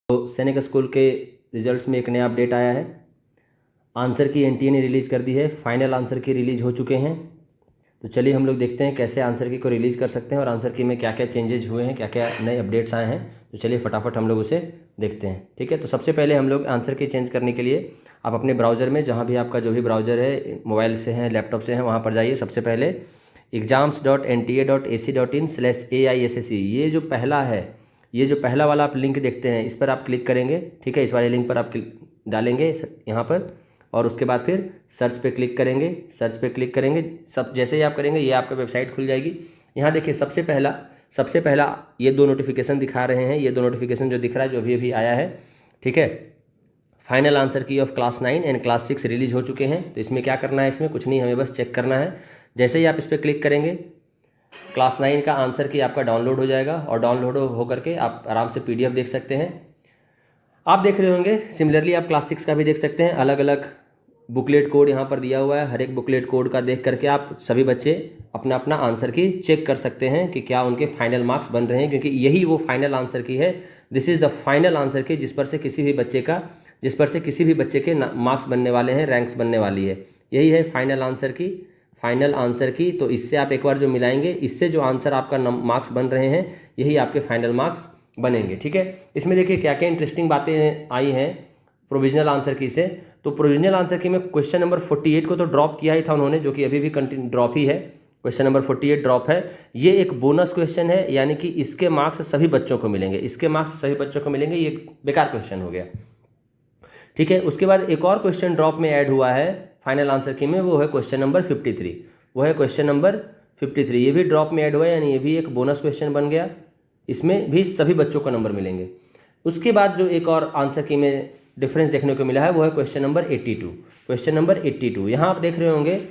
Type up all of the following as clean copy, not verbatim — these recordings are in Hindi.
तो सैनिक स्कूल के रिजल्ट्स में एक नया अपडेट आया है। आंसर की एनटीए ने रिलीज़ कर दी है, फाइनल आंसर की रिलीज हो चुके हैं। तो चलिए हम लोग देखते हैं कैसे आंसर की को रिलीज़ कर सकते हैं और आंसर की में क्या क्या चेंजेज हुए हैं, क्या क्या नए अपडेट्स आए हैं। तो चलिए फटाफट हम लोग उसे देखते हैं। ठीक है, तो सबसे पहले हम लोग आंसर की चेंज करने के लिए आप अपने ब्राउज़र में, जहाँ भी आपका जो भी ब्राउज़र है, मोबाइल से है, लैपटॉप से है, वहाँ पर जाइए। सबसे पहले exams.nta.ac.in/AISSE ये जो पहला है, ये जो पहला वाला आप लिंक देखते हैं, इस पर आप क्लिक करेंगे। ठीक है, इस वाले लिंक पर आप डालेंगे यहाँ पर, और उसके बाद फिर सर्च पे क्लिक करेंगे। सर्च पे क्लिक करेंगे, सब जैसे ही आप करेंगे ये आपका वेबसाइट खुल जाएगी। यहाँ देखिए सबसे पहला ये दो नोटिफिकेशन दिखा रहे हैं। ये दो नोटिफिकेशन जो दिख रहा है, जो अभी आया है, ठीक है, फाइनल आंसर की of class 9 and class 6 release हो चुके हैं। तो इसमें क्या करना है, इसमें कुछ नहीं, हमें बस चेक करना है। जैसे ही आप इस पर क्लिक करेंगे, क्लास 9 का आंसर की आपका डाउनलोड हो जाएगा और डाउनलोड हो करके आप आराम से PDF देख सकते हैं। आप देख रहे होंगे सिमिलरली आप क्लास 6 का भी देख सकते हैं। अलग अलग बुकलेट कोड यहाँ पर दिया हुआ है। हर एक बुकलेट कोड का देख करके आप सभी बच्चे अपना अपना आंसर की चेक कर सकते हैं कि क्या उनके फाइनल मार्क्स बन रहे हैं, क्योंकि यही वो फाइनल आंसर की है। This is the final answer की जिस पर से किसी भी बच्चे के मार्क्स बनने वाले हैं, रैंक्स बनने वाली है। यही है फाइनल आंसर की। तो इससे आप एक बार जो मिलाएंगे, इससे जो आंसर आपका मार्क्स बन रहे हैं, यही आपके फाइनल मार्क्स बनेंगे। ठीक है, इसमें देखिए क्या क्या इंटरेस्टिंग बातें आई हैं प्रोविजनल आंसर की से। तो प्रोविजनल आंसर की में क्वेश्चन नंबर 48 को तो ड्रॉप किया ही था उन्होंने, जो कि अभी भी कंटिन्यू ड्रॉप ही है। क्वेश्चन नंबर 48 ड्रॉप है। ये एक बोनस क्वेश्चन है, यानी कि इसके मार्क्स सभी बच्चों को मिलेंगे। ये बेकार क्वेश्चन हो गया। ठीक है, उसके बाद एक और क्वेश्चन ड्रॉप में ऐड हुआ है फाइनल आंसर की में, वो है क्वेश्चन नंबर 53। ये भी ड्रॉप में ऐड हुआ है, यानी ये भी एक बोनस क्वेश्चन बन गया। इसमें भी सभी बच्चों को नंबर मिलेंगे। उसके बाद जो एक और आंसर की में डिफरेंस देखने को मिला है, वो है क्वेश्चन नंबर 82। यहाँ आप देख रहे होंगे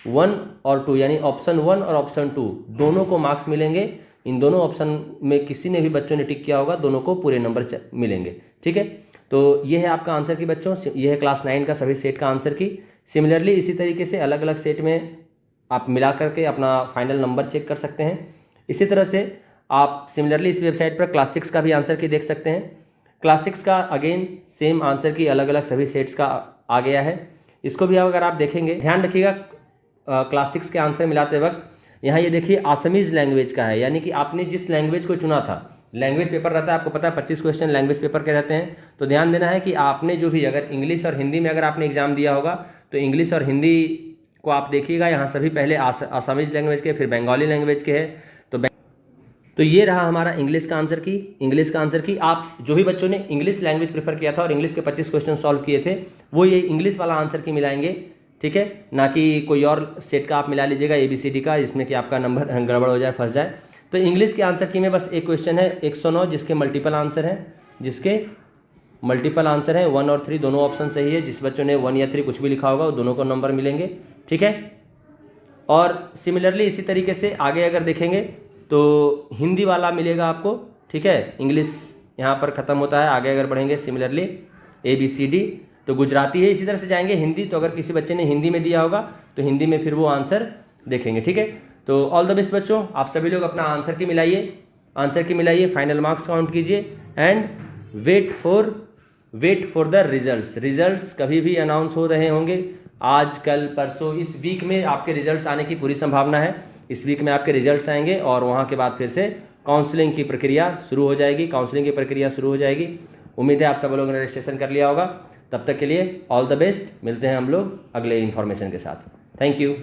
1 और 2, यानी ऑप्शन 1 और ऑप्शन 2 दोनों को मार्क्स मिलेंगे। इन दोनों ऑप्शन में किसी ने भी बच्चों ने टिक किया होगा, दोनों को पूरे नंबर मिलेंगे। ठीक है, तो ये है आपका आंसर की बच्चों, ये है क्लास 9 का सभी सेट का आंसर की। सिमिलरली इसी तरीके से अलग अलग सेट में आप मिला करके अपना फाइनल नंबर चेक कर सकते हैं। इसी तरह से आप सिमिलरली इस वेबसाइट पर क्लास 6 का भी आंसर की देख सकते हैं। क्लास 6 का अगेन सेम आंसर की अलग अलग सभी सेट्स का आ गया है। इसको भी अगर आप देखेंगे, ध्यान रखिएगा क्लास 6 के आंसर मिलाते वक्त, यहाँ ये देखिए आसामीज़ लैंग्वेज का है, यानी कि आपने जिस लैंग्वेज को चुना था। लैंग्वेज पेपर रहता है, आपको पता है 25 क्वेश्चन लैंग्वेज पेपर के रहते हैं। तो ध्यान देना है कि आपने जो भी, अगर इंग्लिश और हिंदी में अगर आपने एग्जाम दिया होगा, तो इंग्लिश और हिंदी को आप देखिएगा, यहाँ सभी पहले आसामीज़ लैंग्वेज के, फिर बंगाली लैंग्वेज के है। तो ये रहा हमारा इंग्लिश का आंसर की। आप जो भी बच्चों ने इंग्लिश लैंग्वेज प्रेफर किया था और इंग्लिश के 25 क्वेश्चन सॉल्व किए थे, वो ये इंग्लिश वाला आंसर की मिलाएंगे। ठीक है, ना कि कोई और सेट का आप मिला लीजिएगा ABCD का, जिसमें कि आपका नंबर गड़बड़ हो जाए, फंस जाए। तो इंग्लिश के आंसर की में बस एक क्वेश्चन है 109, जिसके मल्टीपल आंसर हैं 1 और 3 दोनों ऑप्शन सही है। जिस बच्चों ने 1 या 3 कुछ भी लिखा होगा, वो दोनों को नंबर मिलेंगे। ठीक है, और सिमिलरली इसी तरीके से आगे अगर देखेंगे तो हिंदी वाला मिलेगा आपको। ठीक है, इंग्लिश यहाँ पर ख़त्म होता है। आगे अगर बढ़ेंगे सिमिलरली ABCD, तो गुजराती है। इसी तरह से जाएंगे हिंदी, तो अगर किसी बच्चे ने हिंदी में दिया होगा तो हिंदी में फिर वो आंसर देखेंगे। ठीक है, तो ऑल द बेस्ट बच्चों, आप सभी लोग अपना आंसर की मिलाइए, फाइनल मार्क्स काउंट कीजिए and wait for the results कभी भी अनाउंस हो रहे होंगे, आज कल परसों। इस वीक में आपके रिजल्ट्स आने की पूरी संभावना है। इस वीक में आपके रिजल्ट्स आएंगे और वहाँ के बाद फिर से काउंसलिंग की प्रक्रिया शुरू हो जाएगी। उम्मीद है आप सब लोगों ने रजिस्ट्रेशन कर लिया होगा। तब तक के लिए ऑल द बेस्ट, मिलते हैं हम लोग अगले इन्फॉर्मेशन के साथ। Thank you.